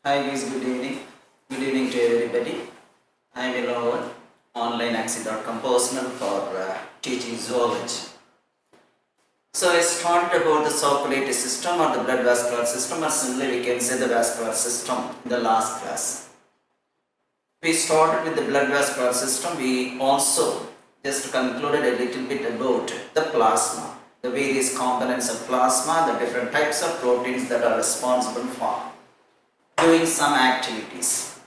Hi guys, good evening. Good evening to everybody. I am Ilangovan, onlineaxi.com personal for teaching zoology. So I started about the circulatory system or the blood vascular system, or simply we can say the vascular system in the last class. We started with the blood vascular system. We also just concluded a little bit about the plasma, the various components of plasma, the different types of proteins that are responsible for doing some activities.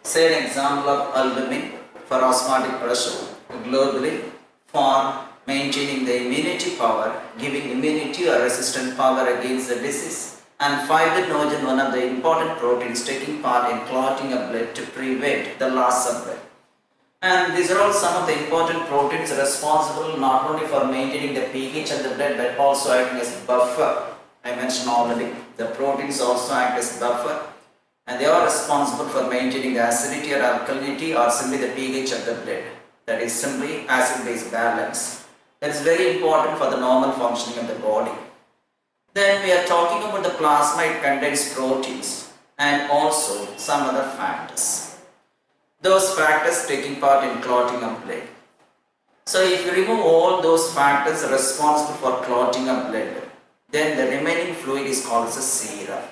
Say an example of albumin for osmotic pressure, globulin for maintaining the immunity power, giving immunity or resistant power against the disease, and fibrinogen, one of the important proteins taking part in clotting of blood to prevent the loss of blood. And these are all some of the important proteins responsible not only for maintaining the pH of the blood but also acting as buffer. I mentioned already, the proteins also act as buffer, and they are responsible for maintaining the acidity or alkalinity or simply the pH of the blood. That is simply acid-base balance. That is very important for the normal functioning of the body. Then we are talking about the plasma. It contains proteins and also some other factors. Those factors taking part in clotting of blood. So if you remove all those factors responsible for clotting of blood, then the remaining fluid is called as a serum.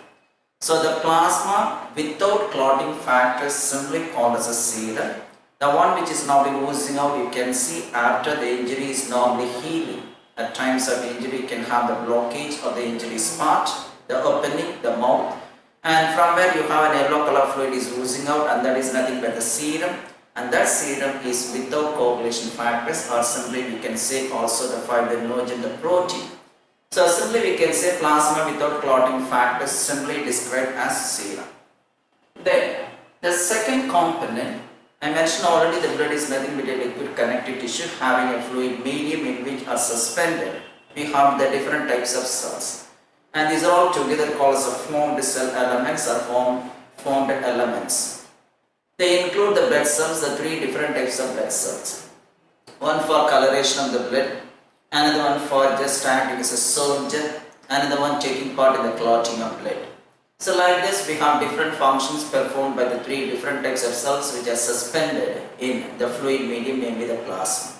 So the plasma without clotting factors simply called as a serum. The one which is now oozing out, you can see after the injury is normally healing. At times of injury you can have the blockage of the injury spot, the opening, the mouth, and from where you have an yellow color fluid is oozing out, and that is nothing but the serum, and that serum is without coagulation factors, or simply we can say also the fibrinogen, the protein. So simply we can say plasma without clotting factors simply described as serum. Then the second component, I mentioned already, the blood is nothing but a liquid connective tissue having a fluid medium in which are suspended. We have the different types of cells, and these are all together called as formed cell elements or formed elements. They include the blood cells, the three different types of blood cells. One for coloration of the blood, another one for just acting as a soldier, another one taking part in the clotting of blood. So like this we have different functions performed by the three different types of cells which are suspended in the fluid medium, namely the plasma.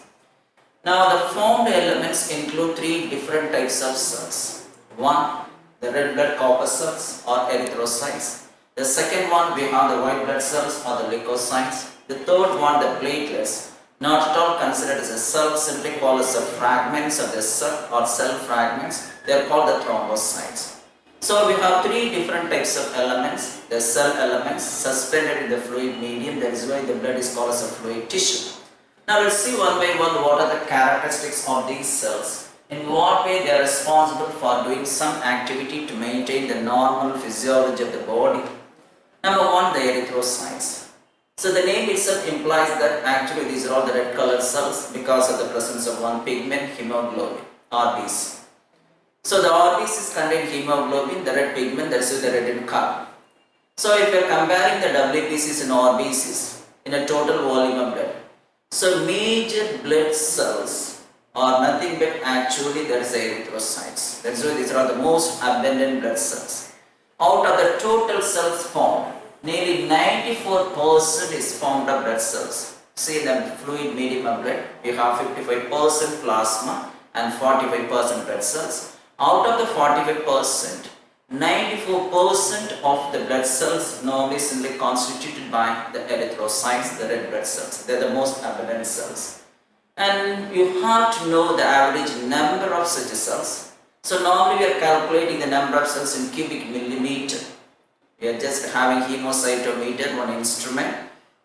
Now the formed elements include three different types of cells. One, the red blood corpuscles or erythrocytes. The second one, we have the white blood cells or the leukocytes. The third one, the platelets, not at all considered as a cell, simply called as the fragments of the cell or cell fragments. They are called the thrombocytes. So we have three different types of elements, the cell elements suspended in the fluid medium. That is why the blood is called as a fluid tissue. Now let's see one by one what are the characteristics of these cells. In what way they are responsible for doing some activity to maintain the normal physiology of the body. Number one, the erythrocytes. So the name itself implies that actually these are all the red colored cells because of the presence of one pigment, hemoglobin, RBC. So the RBCs contain hemoglobin, the red pigment, that is the red in color. So if you are comparing the WBCs and RBCs in a total volume of blood, so major blood cells are nothing but actually there is erythrocytes. That's why these are the most abundant blood cells. Out of the total cells formed, nearly 94% is formed of blood cells. See, in the fluid medium of blood, we have 55% plasma and 45% blood cells. Out of the 45%, 94% of the blood cells normally simply constituted by the erythrocytes, the red blood cells. They are the most abundant cells. And you have to know the average number of such cells. So normally we are calculating the number of cells in cubic millimeter. We are just having hemocytometer, one instrument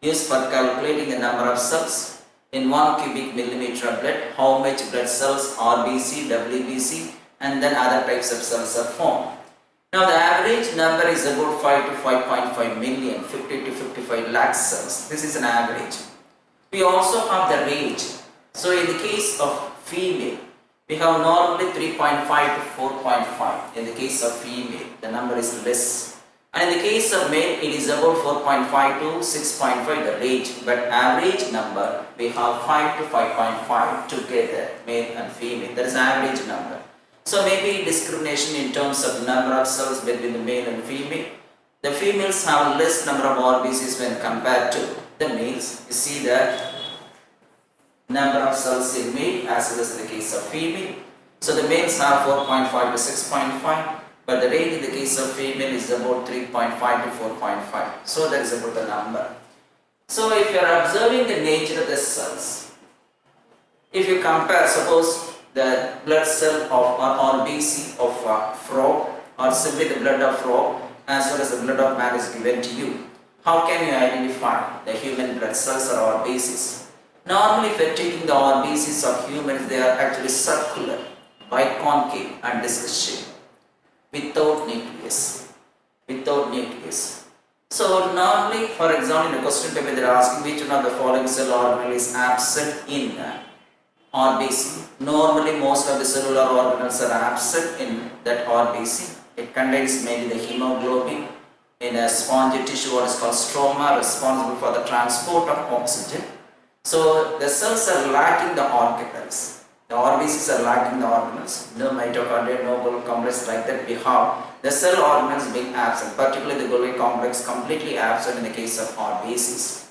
used for calculating the number of cells in 1 cubic millimeter of blood, how much blood cells, RBC, WBC, and then other types of cells are formed. Now the average number is about 5 to 5.5 million, 50 to 55 lakh cells. This is an average. We also have the range. So in the case of female, we have normally 3.5 to 4.5. In the case of female, the number is less. And in the case of male, it is about 4.5 to 6.5, the range. But average number, we have 5 to 5.5 together, male and female. That is average number. So maybe discrimination in terms of number of cells between the male and female, The females have less number of RBCs when compared to the males. You see that number of cells in male as well as in the case of female. So the males have 4.5 to 6.5, but the range in the case of female is about 3.5 to 4.5. So that is about the number. So if you are observing the nature of the cells, if you compare, suppose the blood cell of or RBC of a frog, or simply the blood of frog as well as the blood of man is given to you, how can you identify the human blood cells or RBCs? Normally, if you are taking the RBCs of humans, they are actually circular, biconcave and disc shaped, without nucleus. Without nucleus. So normally, for example, in a question paper, they are asking which one of the following cell organelle is absent in RBC. Normally, most of the cellular organelles are absent in that RBC. It contains mainly the hemoglobin. In a spongy tissue, what is called stroma, responsible for the transport of oxygen. So the cells are lacking the organelles. The RBCs are lacking the organelles. No mitochondria, no Golgi complex like that. We have the cell organelles being absent, particularly the Golgi complex completely absent in the case of RBCs.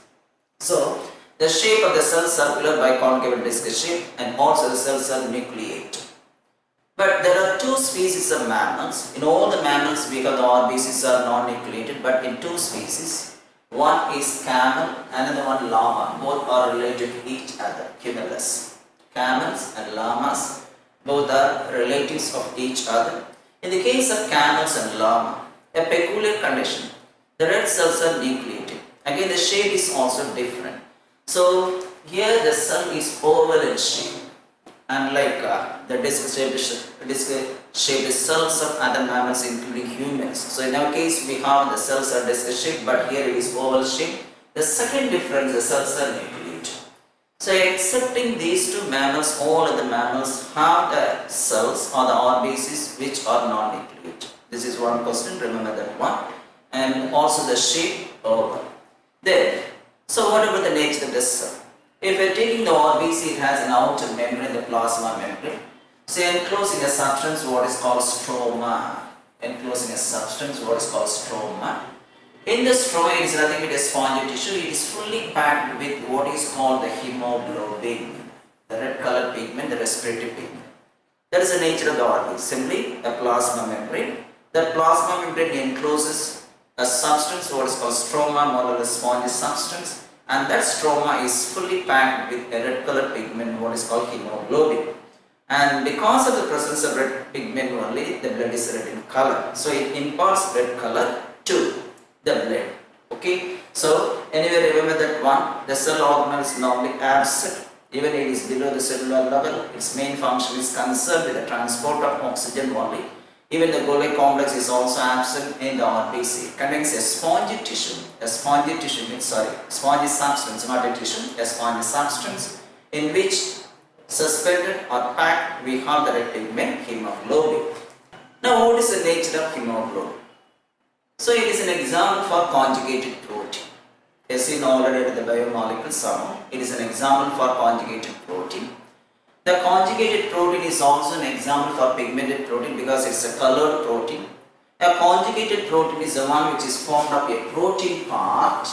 So the shape of the cell circular, biconcave and disc shape, and also the cells are nucleate. But there are two species of mammals. In all the mammals, we have the RBCs are non-nucleated, but in two species. One is camel, another one llama. Both are related to each other, humorless. Camels and llamas, both are relatives of each other. In the case of camels and llama, a peculiar condition, the red cells are nucleated. Again, the shape is also different. So here the cell is oval in shape, unlike the disc-shaped cells of other mammals including humans. So in our case we have the cells are disc-shaped, but here it is oval shaped. The second difference, the cells are nucleated. So excepting these two mammals, all other mammals have the cells or the RBCs which are non-nucleated. This is one question, remember that one. And also the shape oval. Then, so what about the nature of the cell? If we are taking the RBC, it has an outer membrane, the plasma membrane. So enclosing a substance, what is called stroma. Enclosing a substance, what is called stroma. In the stroma, it is nothing but a spongy tissue. It is fully packed with what is called the hemoglobin, the red colored pigment, the respiratory pigment. That is the nature of the RBC. Simply a plasma membrane. That plasma membrane encloses a substance, what is called stroma, more or less spongy substance. And that stroma is fully packed with a red colored pigment, what is called hemoglobin. And because of the presence of red pigment only, the blood is red in color. So it imparts red color to the blood. Okay. So anyway, remember that one, the cell organelle is normally absent. Even it is below the cellular level, its main function is concerned with the transport of oxygen only. Even the Golgi complex is also absent in the RBC. It contains a spongy tissue. Spongy substance, not a tissue, a spongy substance in which suspended or packed we have the red pigment hemoglobin. Now, what is the nature of hemoglobin? So, it is an example for conjugated protein. As seen already at the biomolecule summary, it is an example for conjugated protein. The conjugated protein is also an example for pigmented protein because it is a colored protein. A conjugated protein is the one which is formed of a protein part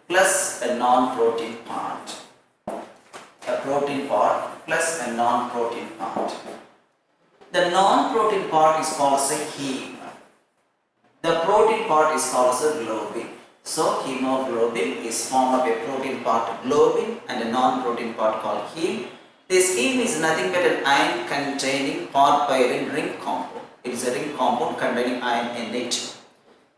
plus a non-protein part. A protein part plus a non-protein part. The non-protein part is called as a heme. The protein part is called as a globin. So, hemoglobin is formed of a protein part globin and a non-protein part called heme. This heme is nothing but an iron containing porphyrin ring compound. It is a ring compound containing iron in it.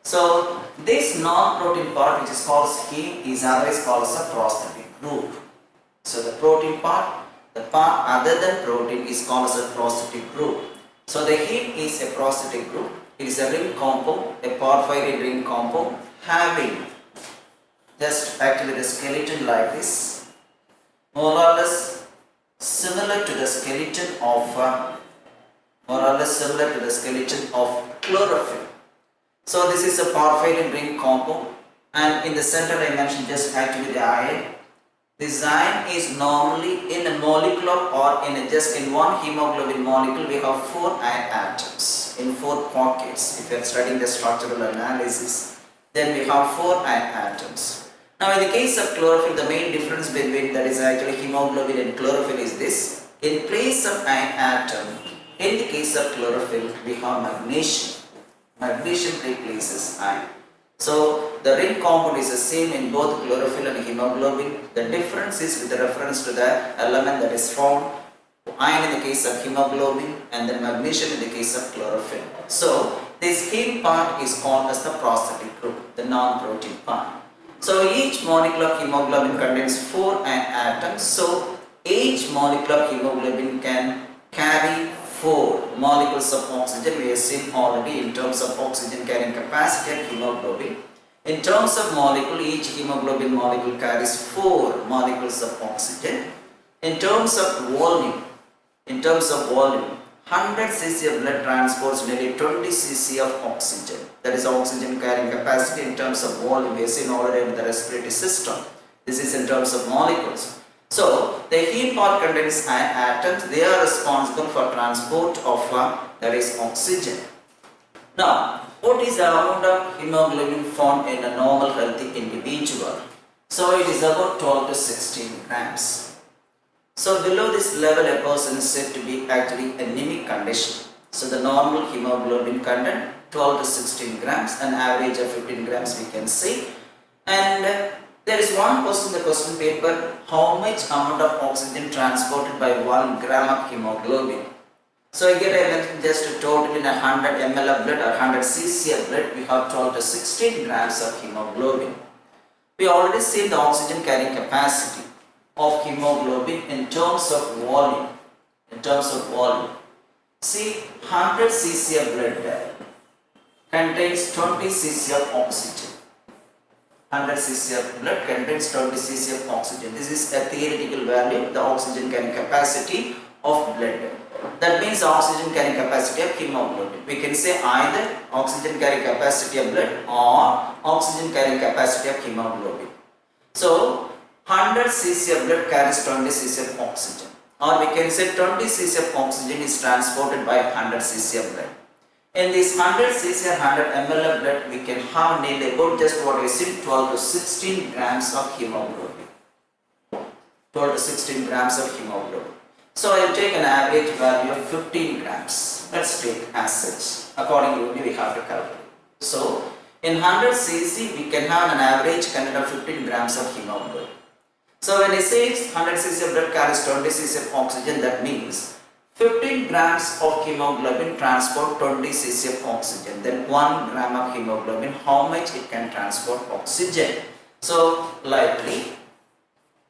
So, this non-protein part which is called as heme is otherwise called as a prosthetic group. So, the protein part, the part other than protein is called as a prosthetic group. So, the heme is a prosthetic group. It is a ring compound, a porphyrin ring compound having just actually the skeleton like this, more or less similar to the skeleton of chlorophyll. So this is a porphyrin ring compound, and in the center I mentioned just actually the iron. This iron is normally in a molecule or just in one hemoglobin molecule we have 4 iron atoms. atoms in 4 pockets. If you are studying the structural analysis, then we have 4 iron atoms. Now in the case of chlorophyll, the main difference between that is actually hemoglobin and chlorophyll is this. In place of iron atom, in the case of chlorophyll, we have magnesium. Magnesium replaces iron. So the ring compound is the same in both chlorophyll and hemoglobin. The difference is with reference to the element that is found. Iron in the case of hemoglobin and then magnesium in the case of chlorophyll. So this heme part is called as the prosthetic group, the non-protein part. So each molecule of hemoglobin contains 4 iron atoms. So each molecule of hemoglobin can carry 4 molecules of oxygen. We have seen already in terms of oxygen carrying capacity of hemoglobin. In terms of molecule, each hemoglobin molecule carries 4 molecules of oxygen. In terms of volume, 100 cc of blood transports nearly 20 cc of oxygen. That is oxygen carrying capacity. In terms of volume, we have seen already in the respiratory system. This is in terms of molecules. So the heme part contains iron atoms. They are responsible for transport of that is oxygen. Now, what is the amount of hemoglobin found in a normal healthy individual? So it is about 12 to 16 grams. So below this level, a person is said to be actually anemic condition. So the normal hemoglobin content 12 to 16 grams, an average of 15 grams we can say. And there is one question in the question paper, how much amount of oxygen transported by 1 gram of hemoglobin? So I get just a total in 100 ml of blood or 100 cc of blood, we have 12 to 16 grams of hemoglobin. We already seen the oxygen carrying capacity of hemoglobin in terms of volume. See, 100 cc of blood contains 20 cc of oxygen. 100 cc of blood contains 20 cc of oxygen. This is a theoretical value, the oxygen carrying capacity of blood. That means the oxygen carrying capacity of hemoglobin. We can say either oxygen carrying capacity of blood or oxygen carrying capacity of hemoglobin. So 100 cc of blood carries 20 cc of oxygen, or we can say 20 cc of oxygen is transported by 100 cc of blood. In this 100 cc or 100 ml of blood, we can have nearly about just what we see 12 to 16 grams of hemoglobin. 12 to 16 grams of hemoglobin. So I will take an average value of 15 grams. Let's take as such. Accordingly, we have to calculate. So in 100 cc, we can have an average content of 15 grams of hemoglobin. So when it says 100 cc of blood carries 20 cc of oxygen, that means 15 grams of hemoglobin transport 20 cc of oxygen. Then 1 gram of hemoglobin, how much it can transport oxygen? So likely,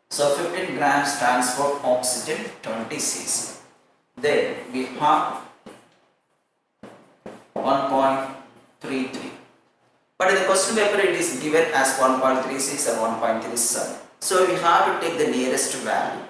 so 15 grams transport oxygen 20 cc. Then we have 1.33. But in the question paper it is given as 1.36 or 1.37. So we have to take the nearest value.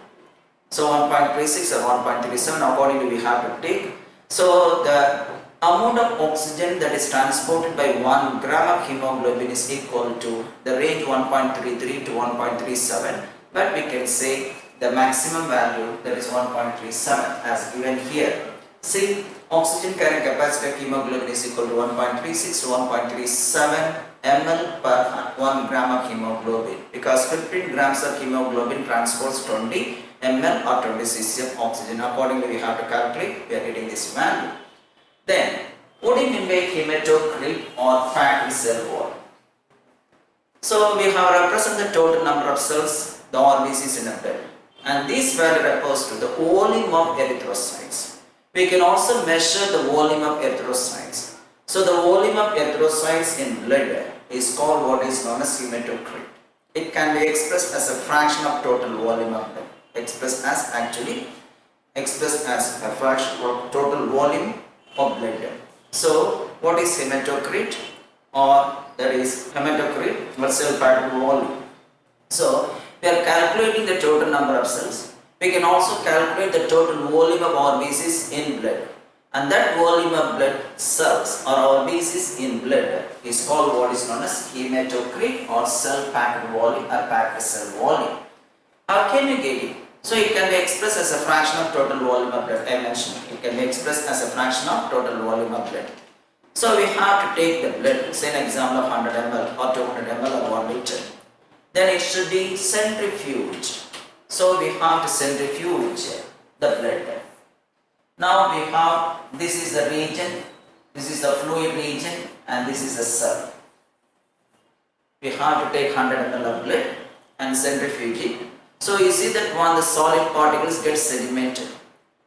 So 1.36 or 1.37 accordingly we have to take. So the amount of oxygen that is transported by 1 gram of hemoglobin is equal to the range 1.33 to 1.37. But we can say the maximum value, that is 1.37 as given here. See, oxygen carrying capacity of hemoglobin is equal to 1.36 to 1.37 ml per 1 gram of hemoglobin, because 15 grams of hemoglobin transports 20 ml or 20 cc of oxygen. Accordingly, we have to calculate, we are getting this value. Then, what do you mean by hematocrit or fatty cell wall? So, we have represented the total number of cells, the RBCs in a blood, and this value refers to the volume of erythrocytes. We can also measure the volume of erythrocytes. So the volume of erythrocytes in blood is called what is known as hematocrit. It can be expressed as a fraction of total volume of blood. Expressed as a fraction of total volume of blood. So what is hematocrit, or that is hematocrit or cell pattern volume? So we are calculating the total number of cells. We can also calculate the total volume of RBCs in blood, and that volume of blood cells or RBCs in blood is called what is known as hematocrit or cell packed volume or packed cell volume. How can you get it? So it can be expressed as a fraction of total volume of blood. I mentioned it can be expressed as a fraction of total volume of blood. So we have to take the blood, say an example of 100 ml or 200 ml or 1 liter. Then it should be centrifuged. So we have to centrifuge the blood. Now we have, this is the region, this is the fluid region, and this is the cell. We have to take 100 ml of blood and centrifuge it. So you see that the solid particles get sedimented.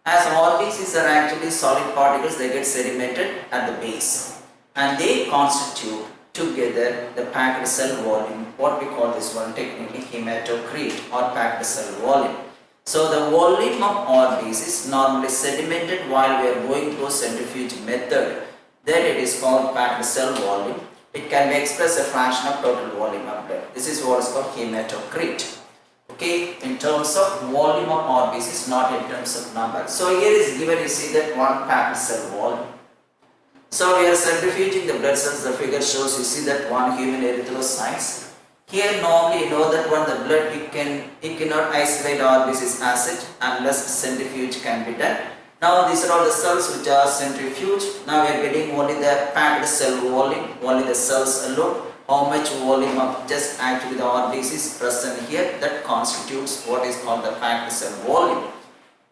As RBCs are actually solid particles, they get sedimented at the base. And they constitute together the packed cell volume, what we call this one technically hematocrit or packed cell volume. So the volume of RBC is normally sedimented while we are going through centrifuge method. Then it is called packed cell volume. It can be expressed as a fraction of total volume of blood. This is what is called hematocrit. Okay, in terms of volume of RBCs, not in terms of number. So here is given, you see that one packed cell volume. So we are centrifuging the blood cells. The figure shows, you see that one human erythrocytes. Here normally you know that the blood it cannot isolate RBCs as such unless centrifuge can be done. Now these are all the cells which are centrifuged. Now we are getting only the packed cell volume, only the cells alone. How much volume of just actually the RBCs present here, that constitutes what is called the packed cell volume.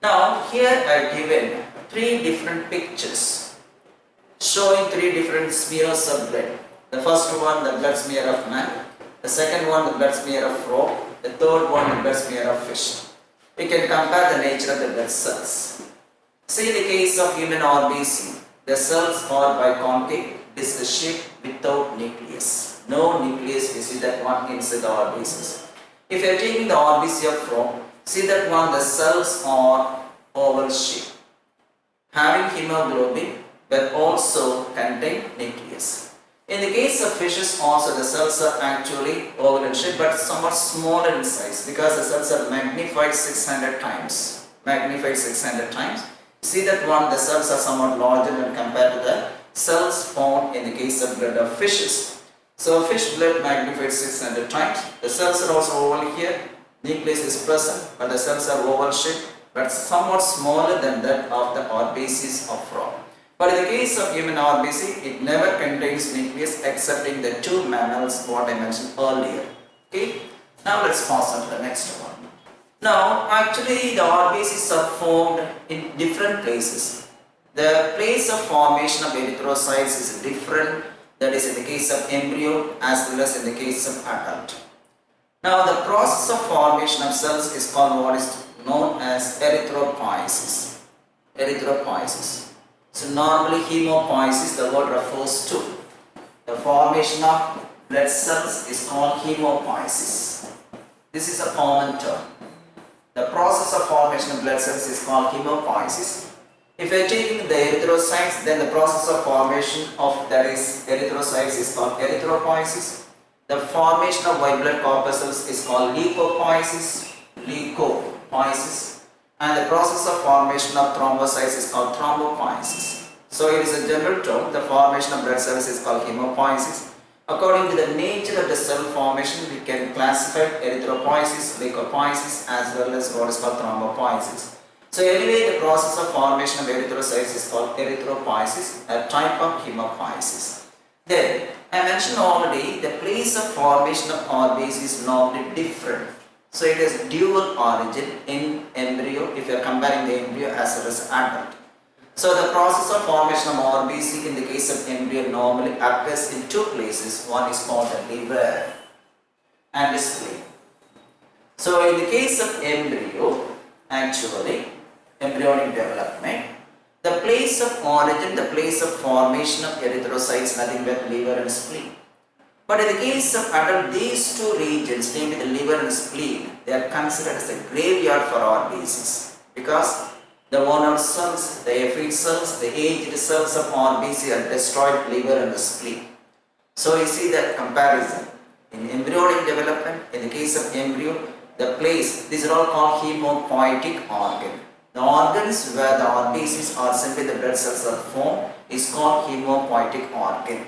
Now here I have given 3 different pictures showing 3 different smears of blood. The first one, the blood smear of man. The second one, the blood smear of frog. The third one, the blood smear of fish. We can compare the nature of the blood cells. See, in the case of human RBC, the cells are biconcave, disc shaped without nucleus. No nucleus, you see that one inside the RBCs. If you are taking the RBC of frog, see that the cells are oval shaped, having hemoglobin but also contain nucleus. In the case of fishes also, the cells are actually oval in shape but somewhat smaller in size because the cells are magnified 600 times. See that the cells are somewhat larger when compared to the cells found in the case of blood of fishes. So fish blood magnified 600 times. The cells are also oval here. Nucleus is present, but the cells are oval shaped, but somewhat smaller than that of the RBCs of frog. But in the case of human RBC, it never contains nucleus excepting the 2 mammals what I mentioned earlier. Okay. Now let's pass on to the next one. Now actually the RBCs are formed in different places. The place of formation of erythrocytes is different. That is in the case of embryo as well as in the case of adult. Now the process of formation of cells is called what is known as erythropoiesis. So normally hemopoiesis, the word refers to the formation of blood cells is called hemopoiesis. This is a common term. The process of formation of blood cells is called hemopoiesis. If we are taking the erythrocytes, then the process of formation of that is erythrocytes is called erythropoiesis. The formation of white blood corpuscles is called leukopoiesis. And the process of formation of thrombocytes is called thrombopoiesis. So it is a general term. The formation of blood cells is called hemopoiesis. According to the nature of the cell formation, we can classify erythropoiesis, leukopoiesis as well as what is called thrombopoiesis. So anyway, the process of formation of erythrocytes is called erythropoiesis, a type of hemopoiesis. Then, I mentioned already, the place of formation of RBC is normally different. So it is dual origin in embryo if you are comparing the embryo as well as adult. So the process of formation of RBC in the case of embryo normally occurs in 2 places. One is called the liver and the spleen. So in the case of embryo, actually, embryonic development, the place of origin, the place of formation of erythrocytes, nothing but liver and spleen. But in the case of adult, these 2 regions, namely the liver and spleen, they are considered as a graveyard for RBCs because the worn-out cells, the effete cells, the aged cells of RBC are destroyed liver and the spleen. So you see that comparison. In embryonic development, in the case of embryo, the place, these are all called hemopoietic organ. The organs where the RBCs or simply the blood cells are formed is called hemopoietic organ.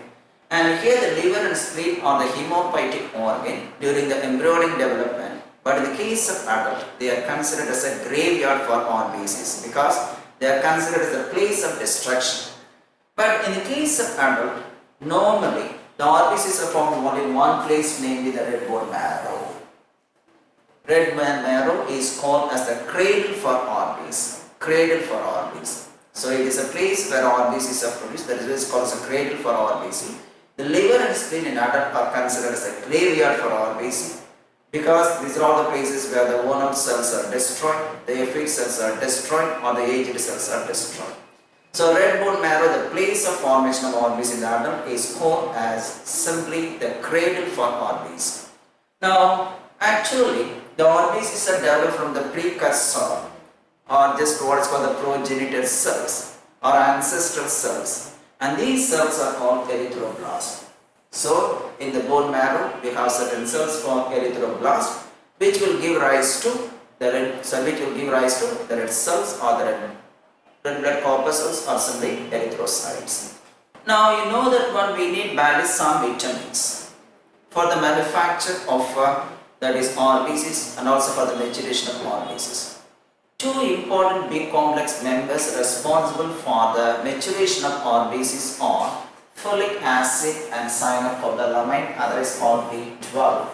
And here the liver and spleen are the hemopoietic organ during the embryonic development. But in the case of adult, they are considered as a graveyard for RBCs because they are considered as a place of destruction. But in the case of adult, normally the RBCs are found only in one place, namely the red bone marrow. Red bone marrow is called as the cradle for RBCs. Cradle for RBCs. So it is a place where RBCs are produced. That is why it is called as a cradle for RBC. The liver and spleen in adult are considered as a graveyard for RBC because these are all the places where the worn-out cells are destroyed, the effete cells are destroyed, or the aged cells are destroyed. So red bone marrow, the place of formation of RBC in the adult, is called as simply the cradle for RBC. Now, actually, the RBCs are developed from the precursor, or just what is called the progenitor cells or ancestral cells, and these cells are called erythroblasts. So in the bone marrow we have certain cells called erythroblasts which will give rise to the red cells or the red blood corpuscles or simply erythrocytes. Now you know that one we need badly some vitamins for the manufacture of that is RBCs and also for the maturation of RBCs. Two important big complex members responsible for the maturation of RBCs are folic acid and cyanocobalamin, otherwise called B12.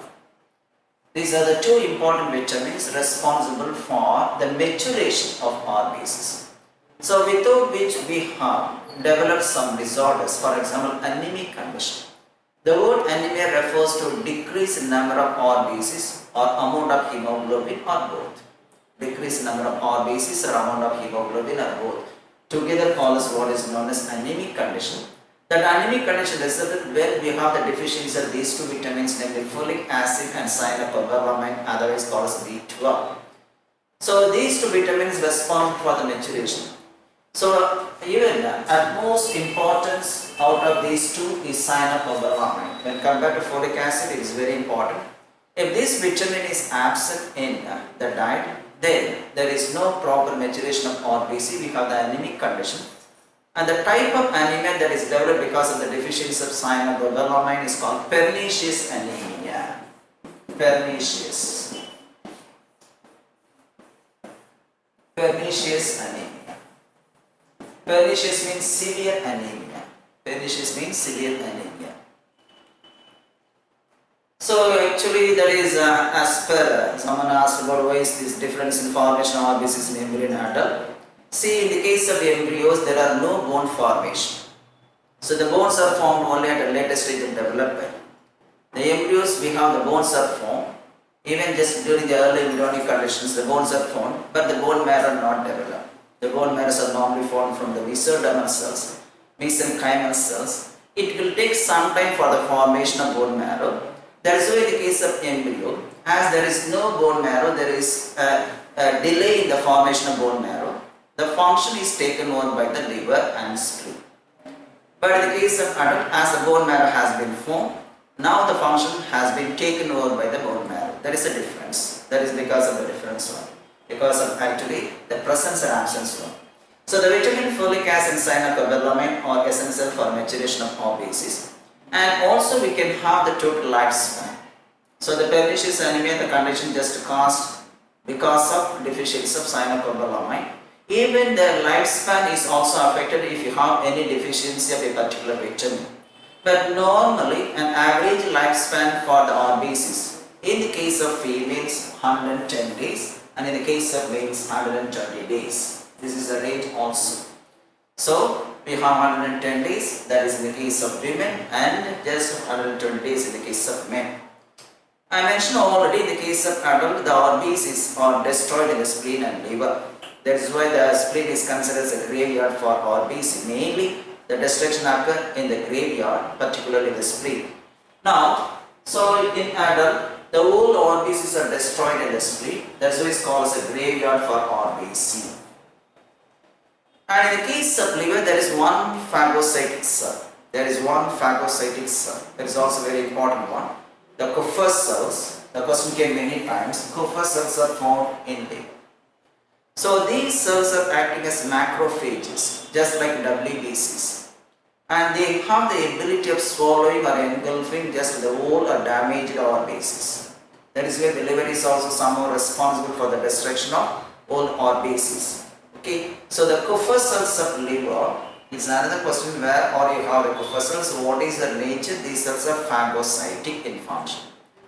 These are the two important vitamins responsible for the maturation of RBCs. So without which we have developed some disorders, for example anemic condition. The word anemia refers to decreased number of RBCs or amount of hemoglobin or both. Decreased number of RBCs or amount of hemoglobin or both together cause what is known as anemic condition. That anemic condition resulted when we have the deficiency of these two vitamins, namely folic acid and cyanocobalamin, otherwise called as B12. So these two vitamins respond for the maturation. So even at most importance out of these two is cyanocobalamin. When compared to folic acid, it is very important. If this vitamin is absent in the diet, then there is no proper maturation of RBC. We have the anemic condition. And the type of anemia that is developed because of the deficiency of cyanocobalamin is called pernicious anemia. Pernicious anemia. Pernicious means severe anemia. Pernicious means severe anemia. So actually that is as per someone asked about why is this difference in formation of RBCs in embryo and adult. See, in the case of embryos there are no bone formation. So the bones are formed only at a later stage of development. The embryos we have the bones are formed. Even just during the early embryonic conditions the bones are formed, but the bone marrow are not developed. The bone marrows are normally formed from the mesodermal cells, mesenchymal cells. It will take some time for the formation of bone marrow. That is why in the case of embryo, as there is no bone marrow, there is a delay in the formation of bone marrow. The function is taken over by the liver and spleen. But in the case of adult, as the bone marrow has been formed, now the function has been taken over by the bone marrow. That is a difference. That is because of the difference one. Because of actually the presence and absence one. So the vitamin folic acid and cyanocobalamin are essential for maturation of RBCs. And also we can have the total lifespan. So the pernicious anemia, the condition just caused because of deficiency of cyanocobalamin. Even the lifespan is also affected if you have any deficiency of a particular vitamin. But normally an average lifespan for the RBCs, in the case of females 110 days and in the case of males 120 days. This is the rate also. So we have 110 days, that is in the case of women, and just 120 days in the case of men. I mentioned already in the case of adult, the RBCs are destroyed in the spleen and liver. That is why the spleen is considered as a graveyard for RBC. Mainly the destruction occurs in the graveyard, particularly the spleen. Now, so in adult, the whole RBCs are destroyed in the spleen. That's why it's called as a graveyard for RBC. And in the case of liver, there is one phagocytic cell. There is one phagocytic cell. That is also a very important one. The Kupffer cells. The question came many times. Kupffer cells are found in liver. So these cells are acting as macrophages, just like WBCs. And they have the ability of swallowing or engulfing just the whole or damaged RBCs. That is where the liver is also somehow responsible for the destruction of all RBCs. Okay, so the Kupffer cells of liver is another question where or you have the Kupffer cells. What is the nature? These cells are phagocytic in function,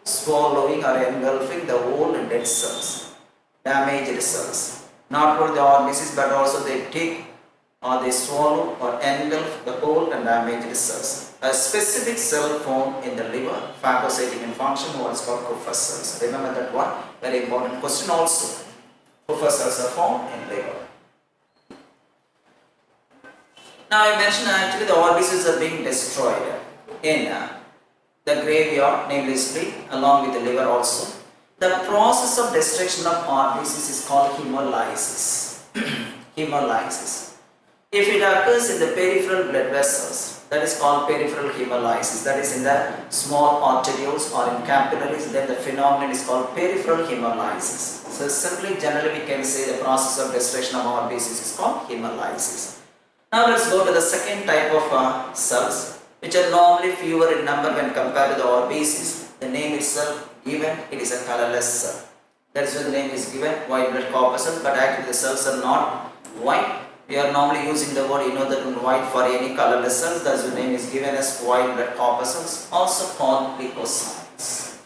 swallowing or engulfing the whole dead cells, damaged cells. Not only the RBCs but also they take or they swallow or engulf the whole and damaged cells. A specific cell formed in the liver, phagocytic in function, what is called Kupffer cells. Remember that one, very important question also. Kupffer cells are formed in liver. Now I mentioned actually the RBCs are being destroyed in the graveyard, namely spleen, along with the liver also. The process of destruction of RBCs is called hemolysis. Hemolysis. If it occurs in the peripheral blood vessels, that is called peripheral hemolysis. That is in the small arterioles or in capillaries, then the phenomenon is called peripheral hemolysis. So simply, generally we can say the process of destruction of RBCs is called hemolysis. Now let's go to the second type of cells, which are normally fewer in number when compared to the RBCs. The name itself given, it is a colorless cell. That is why the name is given, white blood corpuscle, but actually the cells are not white. We are normally using the word, that in white for any colorless cells. Thus the name is given as white blood corpuscles, also called leukocytes.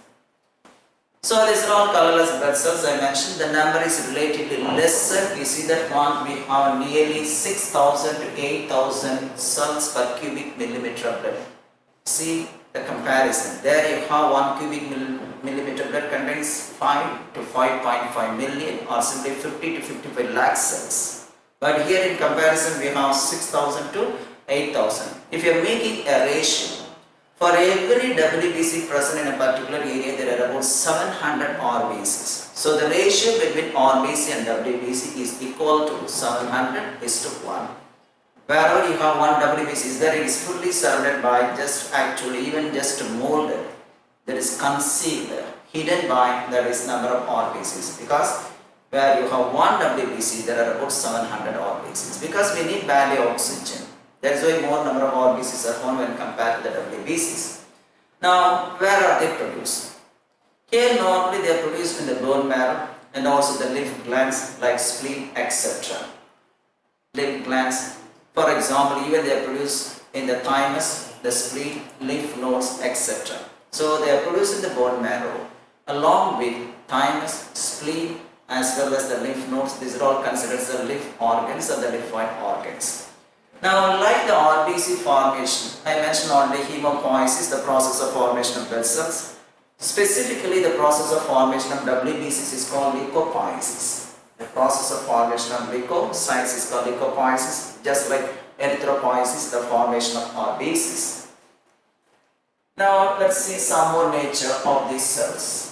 So these are all colorless blood cells I mentioned. The number is relatively lesser. We see that we have nearly 6,000 to 8,000 cells per cubic millimeter of blood. See the comparison. There you have 1 cubic millimeter blood contains 5 to 5.5 million or simply 50 to 55 lakh cells. But here in comparison we have 6,000 to 8,000. If you are making a ratio, for every WBC present in a particular area there are about 700 RBCs. So the ratio between RBC and WBC is equal to 700:1. Wherever you have one WBC is there, it is fully surrounded by just molded, that is concealed, hidden by that is number of RBCs, because where you have one WBC, there are about 700 RBCs, because we need barely oxygen. That is why more number of RBCs are found when compared to the WBCs. Now, where are they produced? Here normally they are produced in the bone marrow and also the lymph glands like spleen, etc. Lymph glands, for example, even they are produced in the thymus, the spleen, lymph nodes, etc. So they are produced in the bone marrow along with thymus, spleen, as well as the lymph nodes. These are all considered as the lymph organs or the lymphoid organs. Now, like the RBC formation, I mentioned already hemopoiesis, the process of formation of blood cells. Specifically, the process of formation of WBCs is called leukopoiesis. The process of formation of leukocytes is called leukopoiesis, just like erythropoiesis, the formation of RBCs. Now, let's see some more nature of these cells.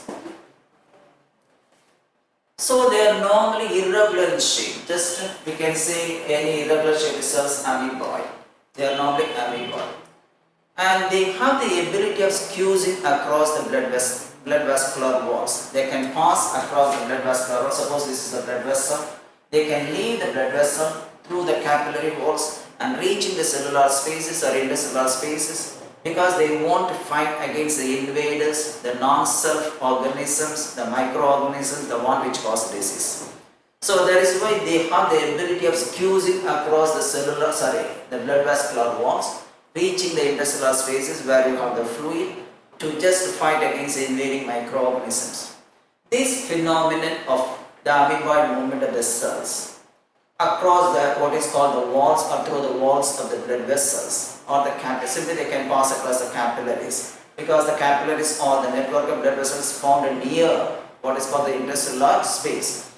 So they are normally irregular in shape. Just we can say any irregular shaped cells amoeboid. They are normally amoeboid. And they have the ability of squeezing across the blood vascular walls. They can pass across the blood vascular walls. Suppose this is the blood vessel. They can leave the blood vessel through the capillary walls and reaching the cellular spaces or intercellular spaces, because they want to fight against the invaders, the non-self organisms, the microorganisms, the one which cause disease. So that is why they have the ability of squeezing across the blood vascular walls, reaching the intercellular spaces where you have the fluid to just fight against the invading microorganisms. This phenomenon of the amoeboid movement of the cells across what is called the walls or through the walls of the blood vessels or the capillaries. Simply they can pass across the capillaries, because the capillaries or the network of blood vessels found near what is called the intercellular space.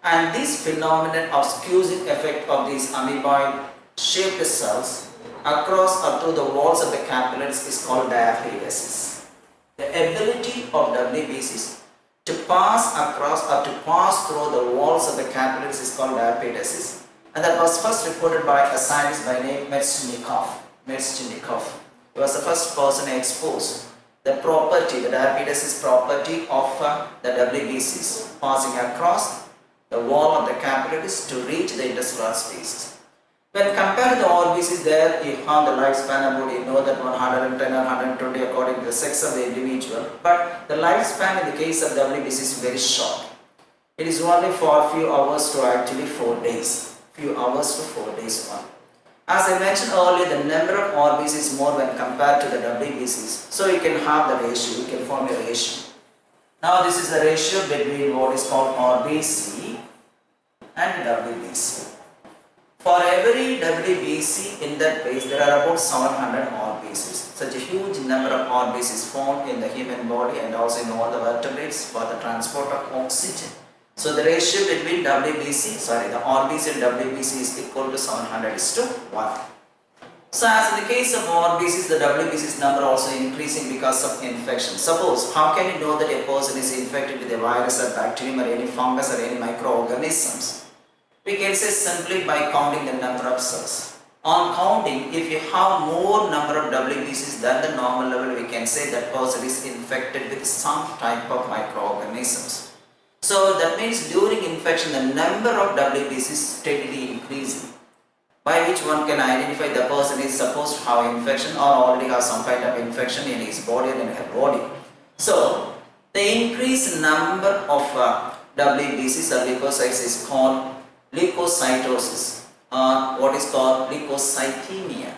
And this phenomenon of squeezing effect of these amoeboid shaped cells across or through the walls of the capillaries is called diaphoresis. The ability of WBCs to pass across or to pass through the walls of the capillaries is called diaphoresis, and that was first reported by a scientist by name Metchnikoff. He was the first person to expose the property, the diaphoresis property of the WBCs passing across the wall of the capillaries to reach the intercellular spaces. When compared to the RBCs, there you have the lifespan about, you know, that 110 or 120 according to the sex of the individual. But the lifespan in the case of WBC is very short. It is only for a few hours to actually 4 days. Few hours to 4 days only. As I mentioned earlier, the number of RBCs is more when compared to the WBCs. So you can have the ratio, you can form a ratio. Now this is the ratio between what is called RBC and WBC. For every WBC in that base, there are about 700 RBCs. Such a huge number of RBCs found in the human body and also in all the vertebrates for the transport of oxygen. So the ratio between the RBC and WBC is equal to 700:1. So as in the case of RBCs, the WBC's number also increasing because of infection. Suppose, how can you know that a person is infected with a virus or bacterium or any fungus or any microorganisms? We can say simply by counting the number of cells. On counting, if you have more number of WBCs than the normal level, we can say that person is infected with some type of microorganisms. So that means during infection, the number of WBCs is steadily increasing, by which one can identify the person is supposed to have infection or already have some kind of infection in his body and in her body. So the increased number of WBCs or leukocytes is called leukocytosis, or what is called leukocytemia.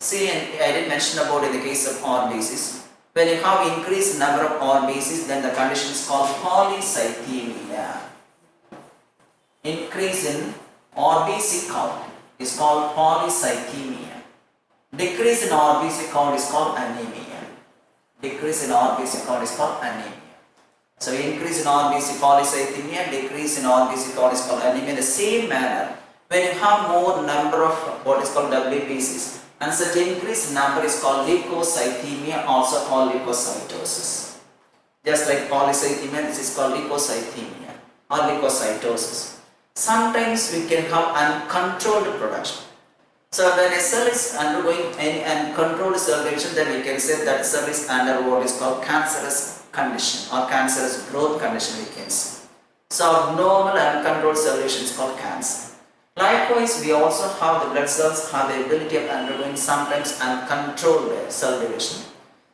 See, I did mention about in the case of RBCs. When you have increased number of RBCs, then the condition is called polycythemia. Increase in RBC count is called polycythemia. Decrease in RBC count is called anemia. Decrease in RBC count is called anemia. So increase in RBC polycythemia, decrease in RBC count is called anemia. In the same manner, when you have more number of what is called WBCs, and such increased number is called leukocytemia, also called leukocytosis. Just like polycythemia, this is called leukocytemia or leukocytosis. Sometimes we can have uncontrolled production. So when a cell is undergoing any uncontrolled cell division, then we can say that cell is under what is called cancerous condition or cancerous growth condition, we can say. So abnormal uncontrolled cell division is called cancer. Likewise, we also have the blood cells have the ability of undergoing sometimes uncontrolled cell division.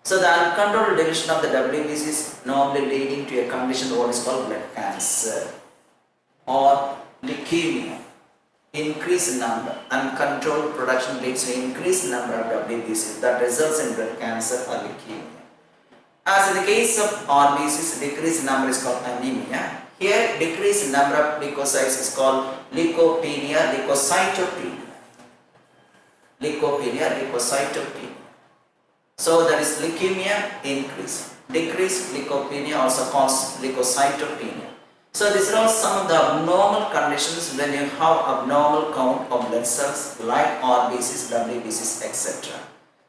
So the uncontrolled division of the WBC is normally leading to a condition what is called blood cancer or leukemia. Increased number, uncontrolled production leads to increased number of WBCs that results in blood cancer or leukemia. As in the case of RBCs, decreased number is called anemia. Here, decreased number of leukocytes is called leukopenia, leukocytopenia. Leukopenia, leukocytopenia. So that is leukemia, increase. Decreased leukopenia also causes leukocytopenia. So these are all some of the abnormal conditions when you have abnormal count of blood cells like RBCs, WBCs, etc.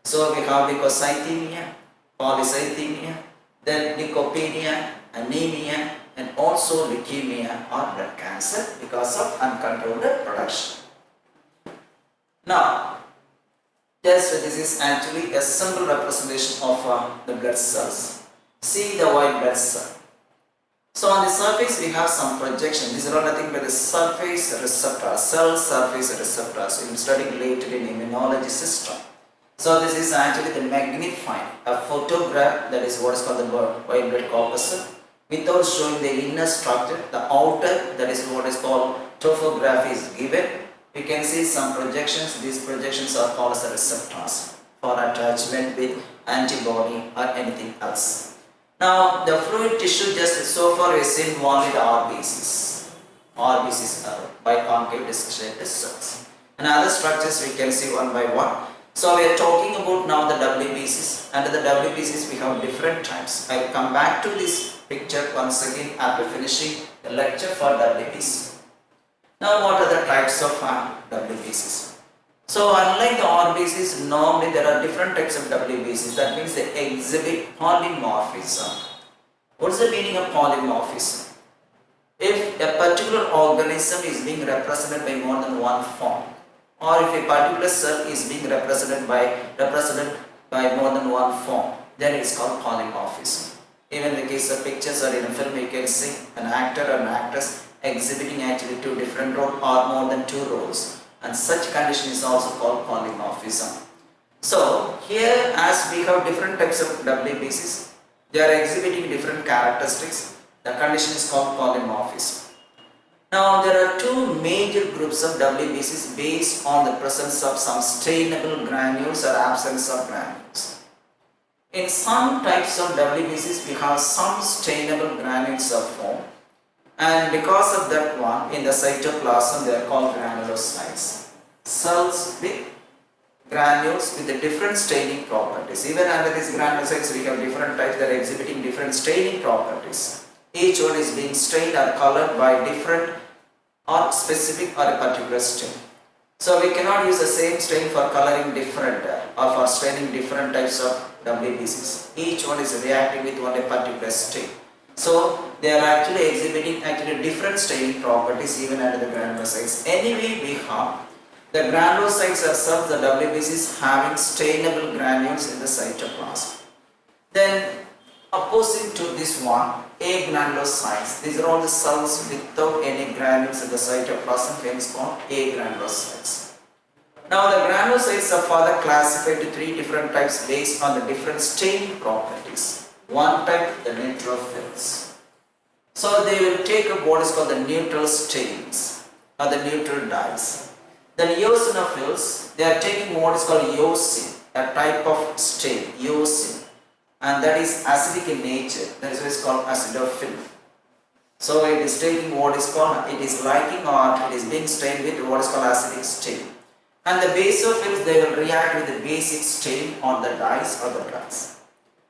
So we have leukocytemia, polycythemia, then leukopenia, anemia, and also leukemia or blood cancer because of uncontrolled production. Now, this is actually a simple representation of the blood cells. See the white blood cell. So on the surface we have some projection. These are all nothing but the surface receptors, cell surface receptors. You will study later in immunology system. So this is actually the magnifying, a photograph, that is what is called the white blood corpuscle, without showing the inner structure. The outer, that is what is called topography, is given. You can see some projections. These projections are called as receptors for attachment with antibody or anything else. Now the fluid tissue, just so far we have seen only the RBCs. RBCs are biconcave disc shaped cells. And other structures we can see one by one. So we are talking about now the WBCs. Under the WBCs we have different types. I will come back to this picture once again after finishing the lecture for WBC. Now what are the types of WBCs? So unlike the RBCs, normally there are different types of WBCs. That means they exhibit polymorphism. What is the meaning of polymorphism? If a particular organism is being represented by more than one form, or if a particular cell is being represented by more than one form, then it is called polymorphism. Even in the case of pictures or in a film, you can see an actor or an actress exhibiting actually two different roles or more than two roles. and such condition is also called polymorphism. So here, as we have different types of WBCs, they are exhibiting different characteristics. The condition is called polymorphism. Now there are two major groups of WBCs based on the presence of some stainable granules or absence of granules. In some types of WBCs we have some stainable granules of form, and because of that one, in the cytoplasm they are called granulocytes. Cells with granules with the different staining properties. Even under these granulocytes we have different types that are exhibiting different staining properties. Each one is being stained or colored by different or specific or a particular stain. So we cannot use the same stain for coloring different or for staining different types of WBCs. Each one is reacting with one particular stain. So they are actually exhibiting different staining properties even under the granulocytes. Anyway, we have the granulocytes are cells, the WBCs having stainable granules in the cytoplasm. Then opposing to this one, agranulocytes. These are all the cells without any granules in the cytoplasm, hence called agranulocytes. Now the granulocytes are further classified to three different types based on the different staining properties. One type, the neutrophils. So they will take up what is called the neutral stains or the neutral dyes. Then eosinophils, they are taking what is called eosin, a type of stain, eosin, and that is acidic in nature. That is why it is called acidophil. So it is taking what is called, it is liking or it is being stained with what is called acidic stain. And the basophils, they will react with the basic stain on the dyes or the drugs.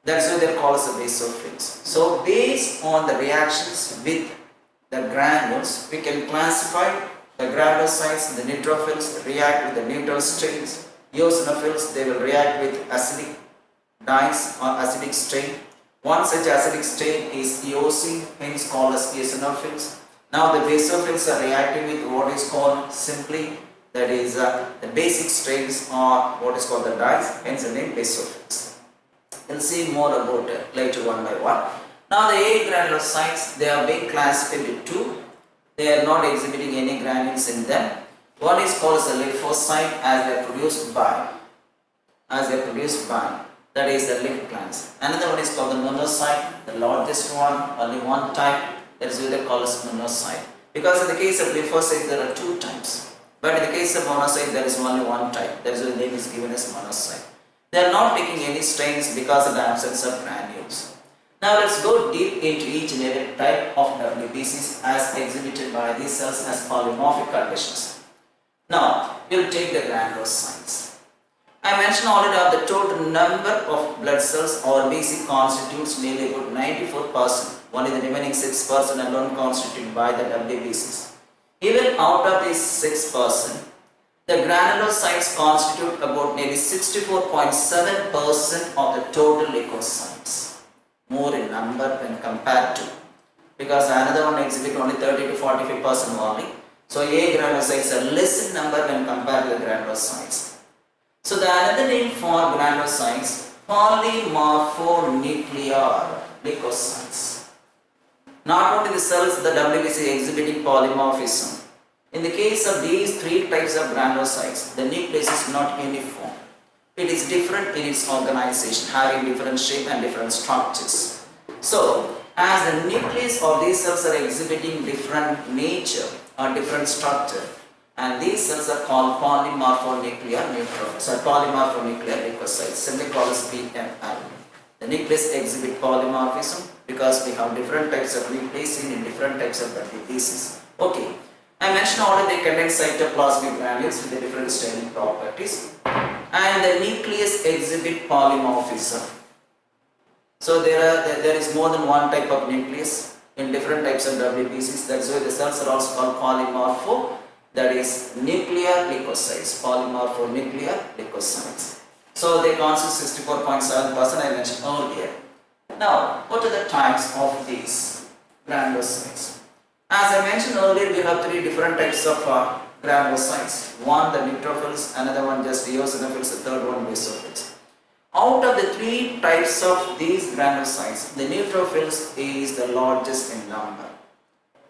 That's why they are called as the basophils. So based on the reactions with the granules, we can classify the granulocytes, the neutrophils react with the neutral stains. Eosinophils, they will react with acidic dyes or acidic stain. One such acidic stain is eosin, hence called as eosinophils. Now the basophils are reacting with what is called simply, that is the basic stains or what is called the dyes, hence the name basophils. We'll see more about it later one by one. Now the agranulocytes, they are being classified into two. They are not exhibiting any granules in them. One is called as a lymphocyte as they are produced by, that is the lymph glands. Another one is called the monocyte, the largest one, only one type, that is what they call as monocyte. Because in the case of lymphocyte there are two types, but in the case of monocyte there is only one type, that is why the name is given as monocyte. They are not taking any stains because of the absence of granules. Now let's go deep into each and every type of WBCs as exhibited by these cells as polymorphic conditions. Now we'll take the granulocytes. I mentioned already of the total number of blood cells or BC constitutes nearly about 94%. Only the remaining 6% alone constituted by the WBCs. Even out of these 6%, the granulocytes constitute about nearly 64.7% of the total leukocytes. More in number when compared to, because another one exhibit only 30 to 45% only. So A granulocytes are less in number when compared to the granulocytes. So the another name for granulocytes, polymorphonuclear leukocytes. Not only the cells, the WBC exhibiting polymorphism. In the case of these three types of granulocytes, the nucleus is not uniform. It is different in its organization, having different shape and different structures. So, as the nucleus of these cells are exhibiting different nature or different structure, and these cells are called polymorphonuclear neutrophils or polymorphonuclear leukocytes, simply called as PML. The nucleus exhibit polymorphism because we have different types of nucleus in different types of WBCs. Okay. I mentioned already they contain cytoplasmic granules with the different staining properties, and the nucleus exhibit polymorphism. So there is more than one type of nucleus in different types of WBCs. That's why the cells are also called polymorpho, that is nuclear leukocytes, polymorphonuclear leukocytes. So they constitute 64.7% I mentioned earlier. Now, what are the types of these granulocytes? As I mentioned earlier, we have three different types of granulocytes. One the neutrophils, another one just eosinophils, the third one basophils. Out of the three types of these granulocytes, the neutrophils is the largest in number.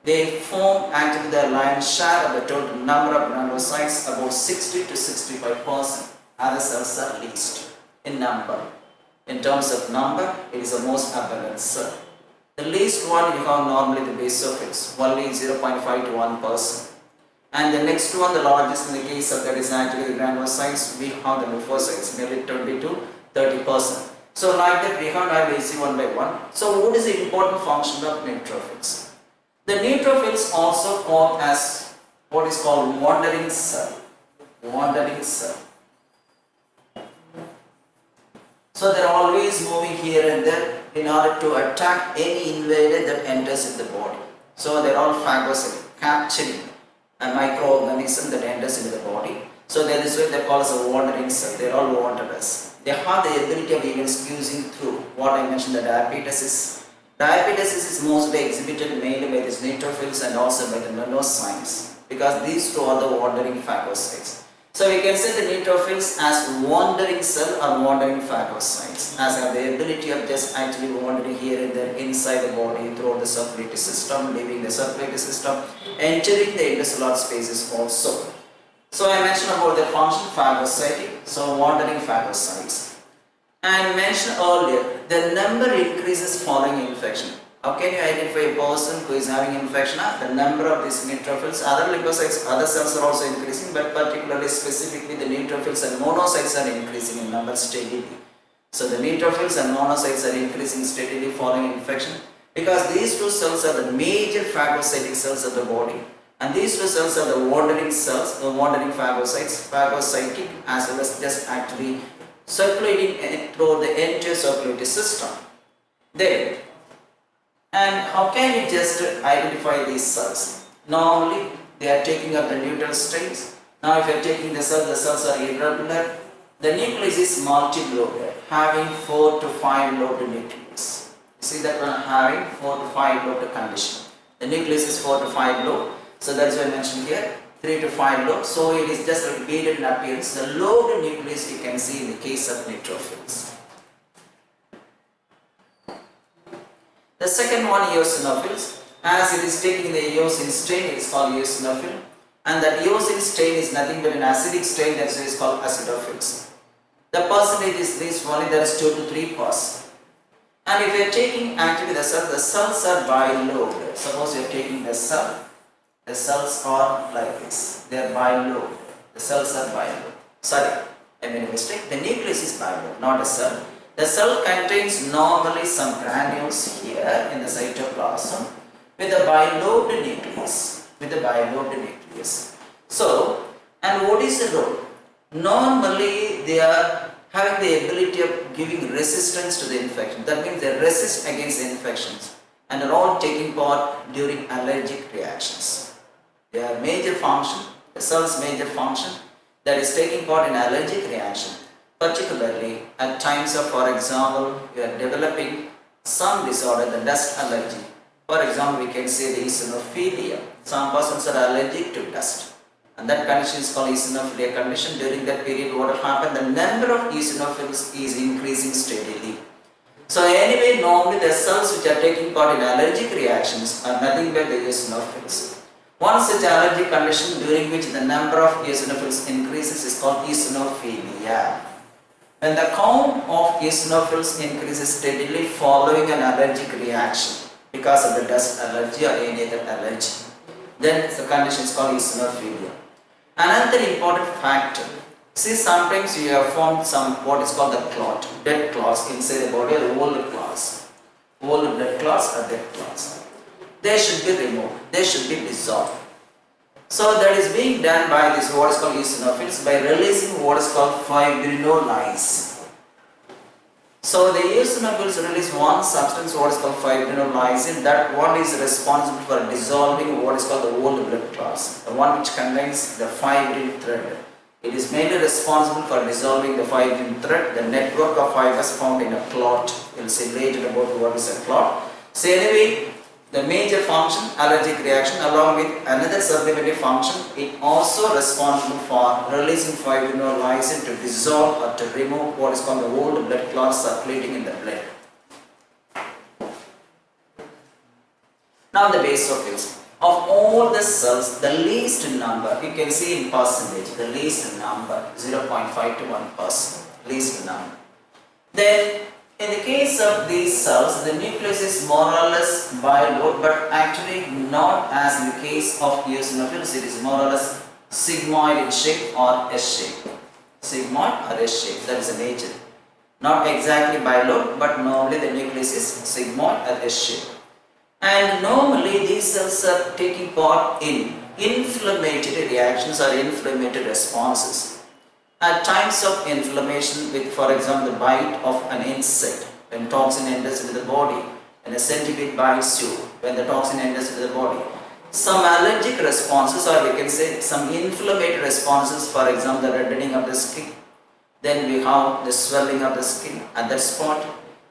They form actually the lion's share of the total number of granulocytes, about 60 to 65%. Other cells are least in number. In terms of number, it is the most abundant cell. The least one you have normally the basophils, only 0.5 to 1%. And the next one, the largest in the case of that is actually the granulocytes, we have the lymphocytes, nearly 20 to 30%. So like that we have IBC one by one. So what is the important function of neutrophils? The neutrophils also called as what is called wandering cell. Wandering cell. So they are always moving here and there in order to attack any invader that enters in the body. So they are all phagocytic, capturing a microorganism that enters into the body. So that is why they call us a wandering cell. They are all wanderers. They have the ability of even squeezing through what I mentioned, the diapetesis. Diapetesis is mostly exhibited mainly by these neutrophils and also by the melanocytes, because these two are the wandering phagocytes. So we can say the neutrophils as wandering cell or wandering phagocytes, as have the ability of just actually wandering here and there inside the body throughout the circulatory system, leaving the circulatory system, entering the intercellular spaces also. So I mentioned about the function phagocytic, so wandering phagocytes. And mentioned earlier, the number increases following infection. How can you identify a person who is having infection? The number of these neutrophils, other lymphocytes, other cells are also increasing, but particularly specifically the neutrophils and monocytes are increasing in number steadily. So the neutrophils and monocytes are increasing steadily following infection, because these two cells are the major phagocytic cells of the body. And these two cells are the wandering cells, the wandering phagocytes, phagocytic as well as just actually circulating through the entire circulatory system. Then, and how can you just identify these cells? Normally, they are taking up the neutral states. Now, if you are taking the cells are irregular. The nucleus is multi-lobed, having 4 to 5 lobed nucleus. See that one having 4 to 5 lobed condition. The nucleus is 4 to 5 lobed. So that's why I mentioned here 3 to 5 lobes. So it is just repeated in appearance. The lobed nucleus you can see in the case of neutrophils. The second one, eosinophils, as it is taking the eosin stain, it is called eosinophil, and that eosin stain is nothing but an acidic stain, that's why it is called acidophils. The percentage is this only, there is 2 to 3%. And if you are taking actually the cells are bilobed. Suppose you are taking the cells are like this, they are bilobed. The cells are bilobed. Sorry, I made a mistake. The nucleus is bilobed, not a cell. The cell contains normally some granules here in the cytoplasm with a bilobed nucleus. So, and what is the role? Normally, they are having the ability of giving resistance to the infection. That means they resist against the infections and are all taking part during allergic reactions. Their major function, the cell's major function, that is taking part in allergic reaction. Particularly at times of, for example, you are developing some disorder, the dust allergy. For example, we can say the eosinophilia. Some persons are allergic to dust, and that condition is called eosinophilia condition. During that period, what will happen? The number of eosinophils is increasing steadily. So anyway, normally the cells which are taking part in allergic reactions are nothing but the eosinophils. One such allergic condition during which the number of eosinophils increases is called eosinophilia. When the count of eosinophils increases steadily following an allergic reaction because of the dust allergy or any other allergy, then the condition is called eosinophilia. Another important factor, see, sometimes you have formed some what is called the clot, dead clots inside the body, or old clots. Old blood clots or dead clots. They should be removed, they should be dissolved. So that is being done by this what is called eosinophils by releasing what is called fibrinolysis. So the eosinophils release one substance what is called fibrinolysin. That one is responsible for dissolving what is called the old blood clots, the one which contains the fibrin thread. It is mainly responsible for dissolving the fibrin thread, the network of fibers found in a clot. We will see later about what is a clot. So anyway, the major function, allergic reaction, along with another supplementary function, it also responsible for releasing fibrinolysin to dissolve or to remove what is called the old blood clots circulating in the blood. Now the basophils. of all the cells, the least number, you can see in percentage, the least number, 0.5 to 1%, least number. Then, in the case of these cells, the nucleus is more or less bilobed, but actually not as in the case of eosinophils, it is more or less sigmoid in shape or S-shape. Sigmoid or S-shape, that is the nature. Not exactly bilobed, but normally the nucleus is sigmoid or S-shape. And normally these cells are taking part in inflammatory reactions or inflammatory responses. At times of inflammation with, for example, the bite of an insect, when toxin enters into the body, when a centipede bites you, when the toxin enters into the body. Some allergic responses, or we can say some inflammatory responses, for example, the reddening of the skin. Then we have the swelling of the skin at that spot.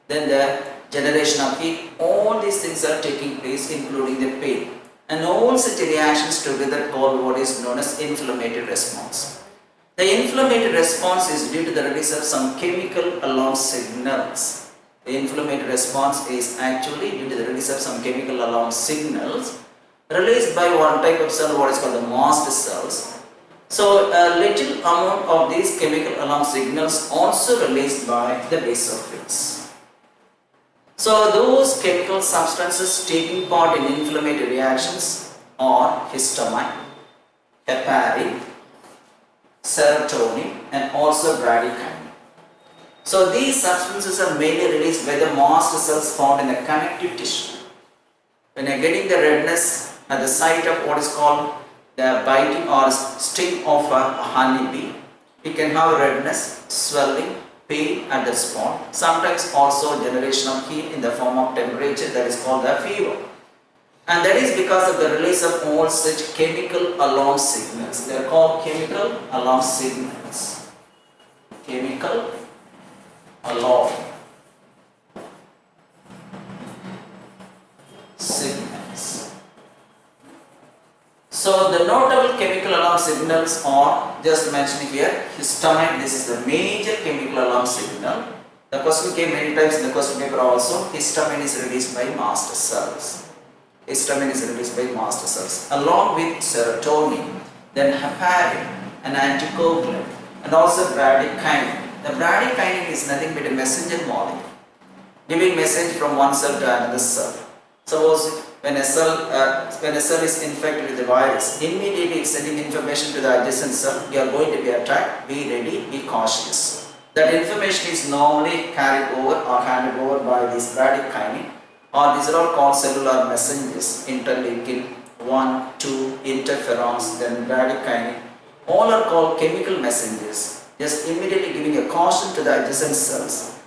Then the generation of heat. All these things are taking place, including the pain. And all such reactions together called what is known as inflammatory response. The inflammatory response is due to the release of some chemical alarm signals. The inflammatory response is actually due to the release of some chemical alarm signals released by one type of cell, what is called the mast cells. So a little amount of these chemical alarm signals also released by the basophils. So those chemical substances taking part in inflammatory reactions are histamine, heparin, serotonin, and also bradykinin. So these substances are mainly released by the mast cells found in the connective tissue. When you are getting the redness at the site of what is called the biting or sting of a honeybee, you can have redness, swelling, pain at the spot. Sometimes also generation of heat in the form of temperature, that is called the fever. And that is because of the release of all such chemical alarm signals. They are called chemical alarm signals. Chemical alarm signals. So the notable chemical alarm signals are just mentioned here. Histamine, this is the major chemical alarm signal. The question came many times in the question paper also. Histamine is released by mast cells. Histamine is released by mast cells along with serotonin, then heparin, an anticoagulant, and also bradykinin. The bradykinin is nothing but a messenger molecule, giving message from one cell to another cell. Suppose when a cell is infected with the virus, immediately it's sending information to the adjacent cell. You are going to be attacked. Be ready. Be cautious. That information is normally carried over or handed over by this bradykinin, or these are all called cellular messengers, interleukin 1, 2, interferons, then bradykinin. All are called chemical messengers, just immediately giving a caution to the adjacent cells.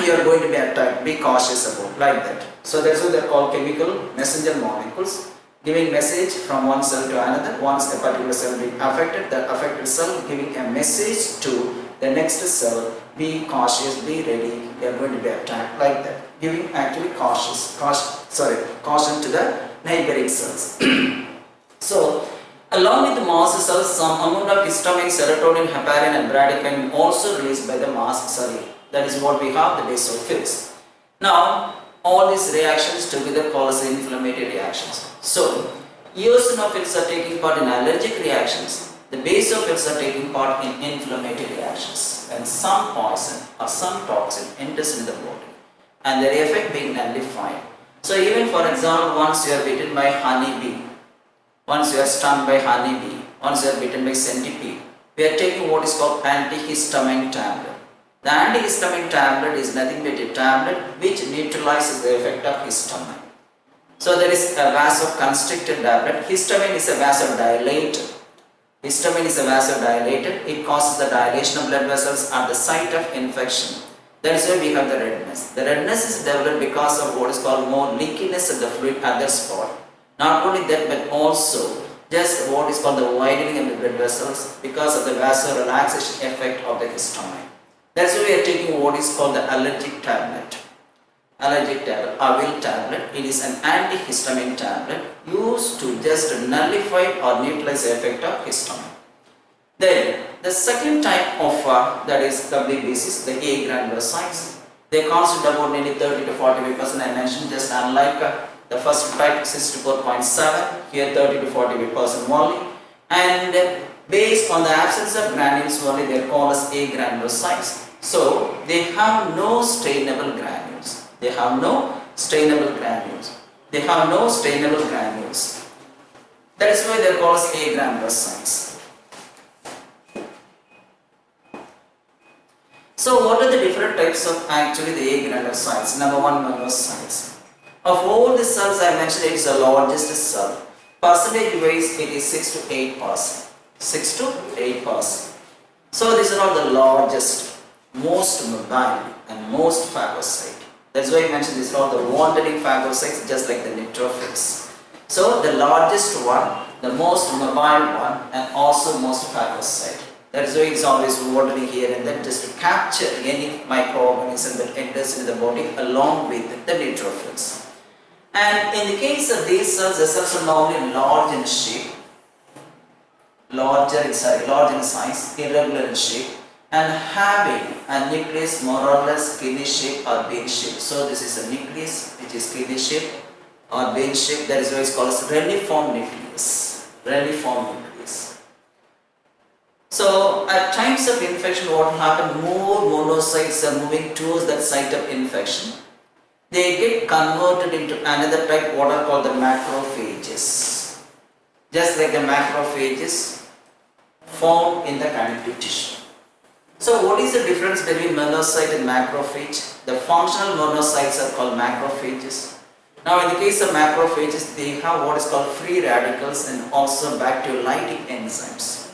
You are going to be attacked, be cautious about, like that. So that's why they are called chemical messenger molecules, giving message from one cell to another. Once a particular cell being affected, that affected cell giving a message to the next cell, be cautious, be ready, you are going to be attacked, like that. Giving actually caution to the neighboring cells. So, along with the mast cells, some amount of histamine, serotonin, heparin, and bradykinin also released by the mast cell. That is what we have, the basophils. Now, all these reactions together call as inflammatory reactions. So, eosinophils are taking part in allergic reactions. The basophils are taking part in inflammatory reactions. And some poison or some toxin enters in the body, and their effect being nullified. So, even for example, once you are bitten by honeybee, once you are stung by honeybee, once you are bitten by centipede, we are taking what is called antihistamine tablet. The antihistamine tablet is nothing but a tablet which neutralizes the effect of histamine. So there is a vasoconstrictor tablet. Histamine is a vasodilator. Histamine is a vasodilator. It causes the dilation of blood vessels at the site of infection. That is why we have the redness. The redness is developed because of what is called more leakiness of the fluid at that spot. Not only that, but also just what is called the widening of the blood vessels because of the vasorelaxation effect of the histamine. That's why we are taking what is called the allergic tablet. Allergic tablet, Avil tablet. It is an antihistamine tablet used to just nullify or neutralize the effect of histamine. Then the second type of that is WBCs, the A granulocytes. They constitute about nearly 30 to 45%. I mentioned just unlike The first type 64.7, here 30 to 40% only, and based on the absence of granules only, they are called as agranulocytes. So they have no stainable granules. They have no stainable granules. They have no stainable granules. That is why they are called as agranulocytes. So what are the different types of actually the agranulocytes? Number one, monocytes. Of all the cells I mentioned, it is the largest cell. Percentage wise, it is 6 to 8%. 6 to 8%. So these are all the largest, most mobile and most phagocyte. That's why I mentioned these are all the wandering phagocytes, just like the neutrophils. So the largest one, the most mobile one, and also most phagocyte. That is why it's always wandering here and there, just to capture any microorganism that enters into the body along with the neutrophils. And in the case of these cells, the cells are normally large in shape, large in size, irregular in shape, and having a nucleus more or less kidney shape or bean shape. So this is a nucleus which is kidney shape or bean shape. That is why it's called as reniform nucleus. Reniform nucleus. So at times of infection, what will happen? More monocytes are moving towards that site of infection. They get converted into another type, what are called the macrophages. Just like the macrophages found in the connective tissue. So what is the difference between monocyte and macrophage? The functional monocytes are called macrophages. Now in the case of macrophages, they have what is called free radicals and also bacteriolytic enzymes.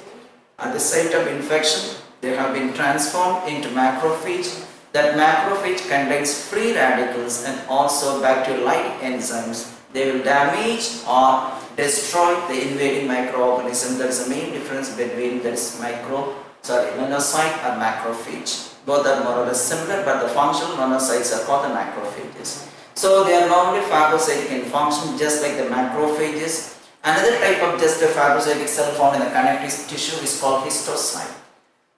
At the site of infection, they have been transformed into macrophage. That macrophage contains free radicals and also bacteriolytic enzymes. They will damage or destroy the invading microorganism. There is a main difference between this monocyte or macrophage. Both are more or less similar, but the functional monocytes are called the macrophages. So they are normally phagocytic in function, just like the macrophages. Another type of just a phagocytic cell found in the connective tissue is called histocyte.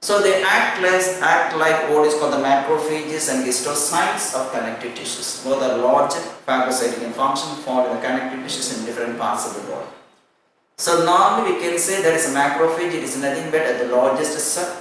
So they act like what is called the macrophages and histocytes of connective tissues. Both are large phagocytic in function, found in the connective tissues in different parts of the body. So normally we can say that is a macrophage. It is nothing but the largest cell,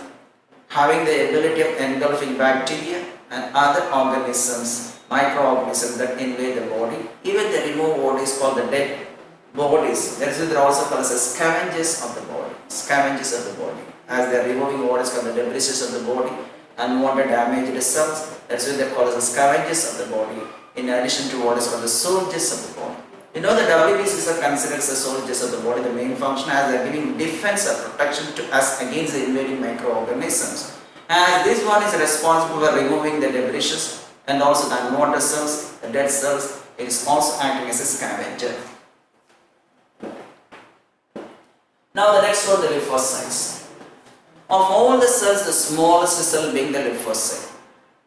having the ability of engulfing bacteria and other organisms, microorganisms that invade the body. Even they remove what is called the dead bodies. That is why they are also called as scavengers of the body. Scavengers of the body. As they are removing what is called the debris of the body, unwanted damaged cells, that's why they are called as the scavengers of the body, in addition to what is called the soldiers of the body. You know the WBCs are considered as the soldiers of the body, the main function as they are giving defense or protection to us against the invading microorganisms. As this one is responsible for removing the debris and also the unwanted cells, the dead cells, it is also acting as a scavenger. Now the next one, the lymphocytes. Of all the cells, the smallest cell being the lymphocyte,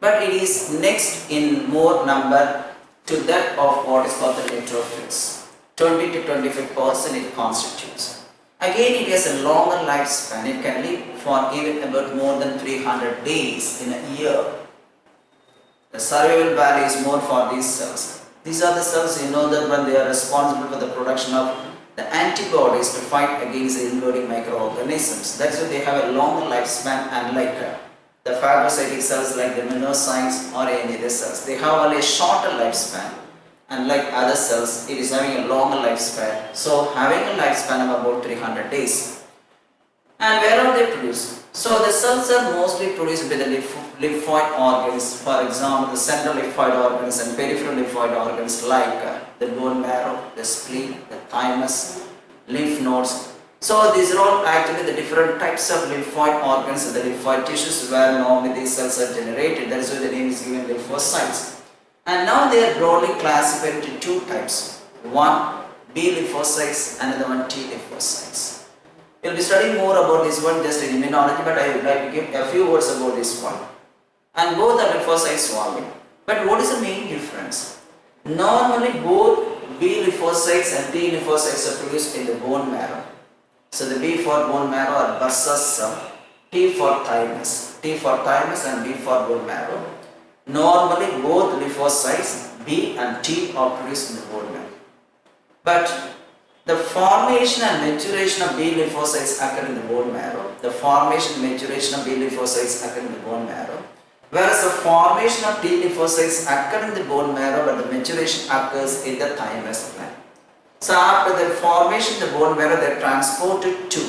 but it is next in more number to that of what is called the neutrophils. 20 to 25% it constitutes. Again, it has a longer lifespan. It can live for even about more than 300 days in a year. The survival value is more for these cells. These are the cells, you know, that when they are responsible for the production of the antibodies to fight against the invading microorganisms. That's why they have a longer lifespan, unlike the phagocytic cells like the monocytes or any other cells. They have only a shorter lifespan. Unlike other cells, it is having a longer lifespan. So having a lifespan of about 300 days. And where are they produced? So the cells are mostly produced by the lymphoid organs. For example, the central lymphoid organs and peripheral lymphoid organs like the bone marrow, the spleen, the thymus, lymph nodes. So these are all actually the different types of lymphoid organs and the lymphoid tissues where normally these cells are generated. That is why the name is given lymphocytes. And now they are broadly classified into two types. One, B lymphocytes, another one T lymphocytes. We will be studying more about this one just in immunology, but I would like to give a few words about this one. And both are lymphocytes only. But what is the main difference? Normally both B lymphocytes and T lymphocytes are produced in the bone marrow. So the B for bone marrow or versus T for thymus. T for thymus and B for bone marrow. Normally both lymphocytes B and T are produced in the bone marrow. But the formation and maturation of B lymphocytes occur in the bone marrow. The formation and maturation of B lymphocytes occur in the bone marrow. Whereas the formation of T lymphocytes occur in the bone marrow, but the maturation occurs in the thymus gland. So after the formation in the bone marrow, they are transported to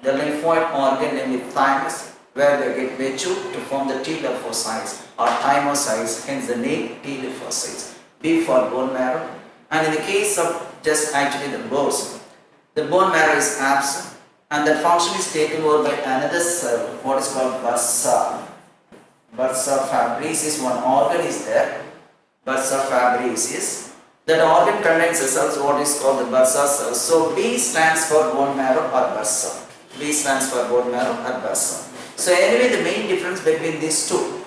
the lymphoid organ named thymus, where they get matured to form the T lymphocytes or thymocytes, hence the name T lymphocytes. B for bone marrow. And in the case of just actually the bones, the bone marrow is absent and the function is taken over by another cell, what is called bursa. Bursa fabris is one organ is there, bursa fabris. That organ contains the cells, what is called the bursa cells. So B stands for bone marrow or bursa. B stands for bone marrow or bursa. So anyway, the main difference between these two,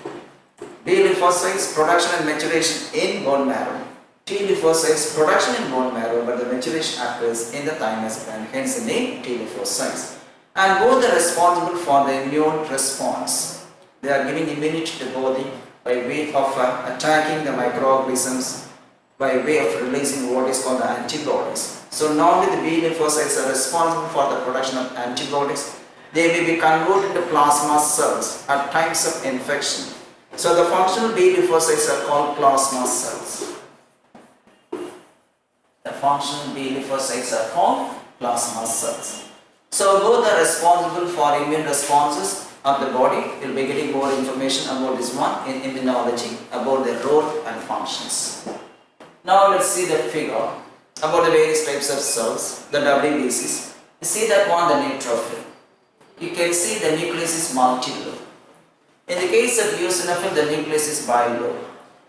B lymphocytes production and maturation in bone marrow, T lymphocytes production in bone marrow, but the maturation occurs in the thymus gland, hence the name T lymphocytes. And both are responsible for the immune response. They are giving immunity to the body by way of attacking the microorganisms, by way of releasing what is called the antibodies. So normally the B lymphocytes are responsible for the production of antibodies. They may be converted to plasma cells at times of infection. So the functional B lymphocytes are called plasma cells. The functional B lymphocytes are called plasma cells. So both are responsible for immune responses of the body. We will be getting more information about this one in immunology, about their role and functions. Now let's see the figure about the various types of cells, the WBCs. You see that one, the neutrophil. You can see the nucleus is multilobe. In the case of eosinophil, the nucleus is bilobe.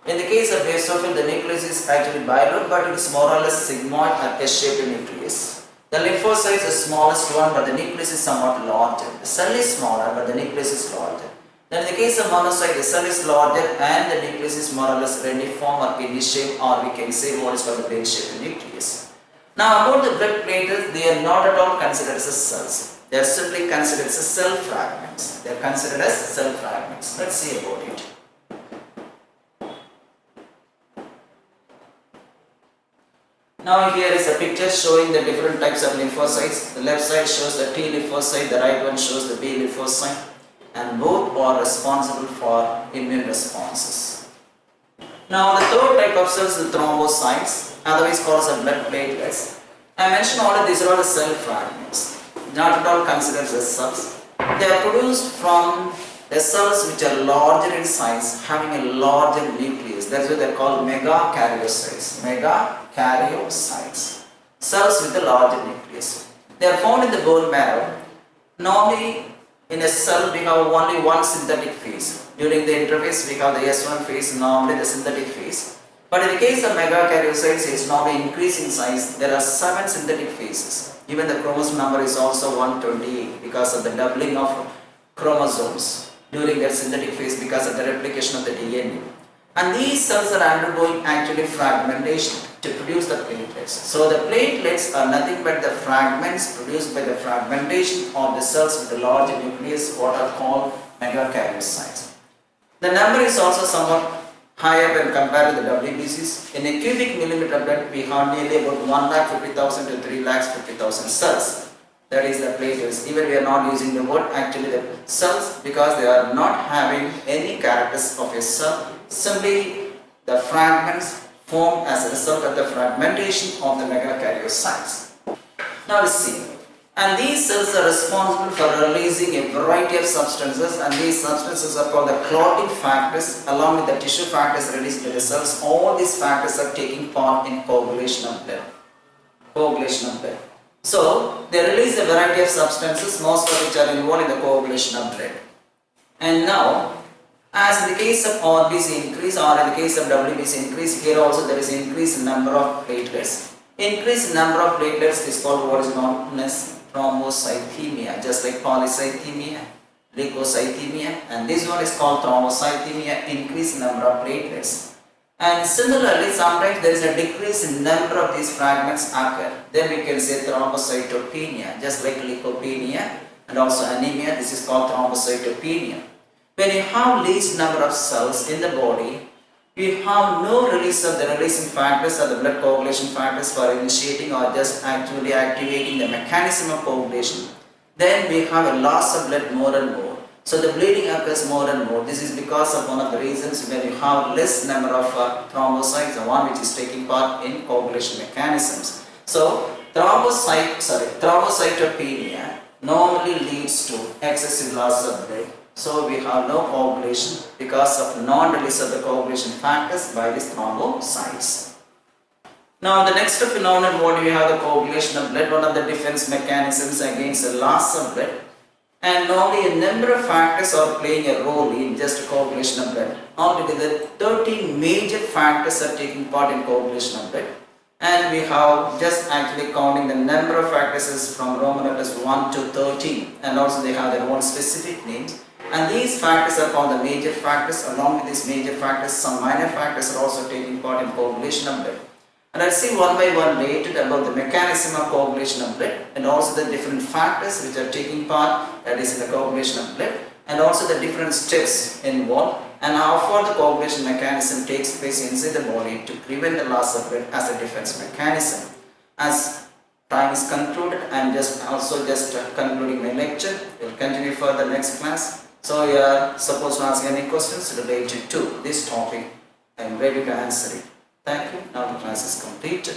In the case of basophil, the nucleus is actually bilobe, but it is more or less sigmoid or S-shaped nucleus. The lymphocyte is the smallest one, but the nucleus is somewhat larger. The cell is smaller, but the nucleus is larger. Then in the case of monocyte, the cell is larger and the nucleus is more or less reniform or pin shape, or we can say what is called the bell-shaped nucleus. Now about the blood platelets, they are not at all considered as cells. They are simply considered as cell fragments. They are considered as cell fragments. Let's see about it. Now here is a picture showing the different types of lymphocytes. The left side shows the T lymphocyte, the right one shows the B lymphocyte, and both are responsible for immune responses. Now the third type of cells is the thrombocytes, otherwise called as blood platelets. I mentioned already these are all the cell fragments, not at all considered as cells. They are produced from the cells which are larger in size, having a larger nucleus. That's why they are called megakaryocytes. Megakaryocytes. Cells with a larger nucleus. They are found in the bone marrow. Normally, in a cell, we have only one synthetic phase. During the interphase, we have the S1 phase, normally the synthetic phase. But in the case of megakaryocytes, it's normally increasing in size. There are 7 synthetic phases. Even the chromosome number is also 128 because of the doubling of chromosomes during their synthetic phase because of the replication of the DNA. And these cells are undergoing actually fragmentation to produce the platelets. So the platelets are nothing but the fragments produced by the fragmentation of the cells with the large nucleus, what are called megakaryocytes. The number is also somewhat higher when compared to the WBCs. In a cubic millimeter blood, we have nearly about 1,50,000 to 3,50,000 cells. That is the platelets. Even we are not using the word actually the cells because they are not having any characters of a cell. Simply the fragments formed as a result of the fragmentation of the megakaryocytes. Now let's see. And these cells are responsible for releasing a variety of substances, and these substances are called the clotting factors along with the tissue factors released by the cells. All these factors are taking part in coagulation of blood. Coagulation of blood. So they release a variety of substances, most of which are involved in the coagulation of blood. And now, as in the case of RBC increase or in the case of WBC increase, here also there is increase in number of platelets. Increase in number of platelets is called what is known as thrombocythemia, just like polycythemia, leukocythemia, and this one is called thrombocythemia, increase in number of platelets. And similarly, sometimes there is a decrease in number of these fragments occur. Then we can say thrombocytopenia, just like leukopenia and also anemia. This is called thrombocytopenia. When you have least number of cells in the body, we have no release of the releasing factors or the blood coagulation factors for initiating or just actually activating the mechanism of coagulation, then we have a loss of blood more and more. So the bleeding occurs more and more. This is because of one of the reasons when you have less number of thrombocytes, the one which is taking part in coagulation mechanisms. So thrombocytopenia normally leads to excessive loss of blood. So we have no coagulation because of non-release of the coagulation factors by these thrombocytes. Now the next phenomenon, what we have, the coagulation of blood, one of the defense mechanisms against the loss of blood. And normally a number of factors are playing a role in just coagulation of blood. Altogether 13 major factors are taking part in coagulation of blood. And we have just actually counting the number of factors is from Roman letters 1 to 13, and also they have their own specific names. And these factors are called the major factors. Along with these major factors, some minor factors are also taking part in coagulation of blood. And let's see one by one related about the mechanism of coagulation of blood and also the different factors which are taking part, that is in the coagulation of blood, and also the different steps involved and how far the coagulation mechanism takes place inside the body to prevent the loss of blood as a defense mechanism. As time is concluded, I am just concluding my lecture. We will continue for the next class. So you are supposed to ask any questions related to this topic. I am ready to answer it. Thank you. Now the class is completed.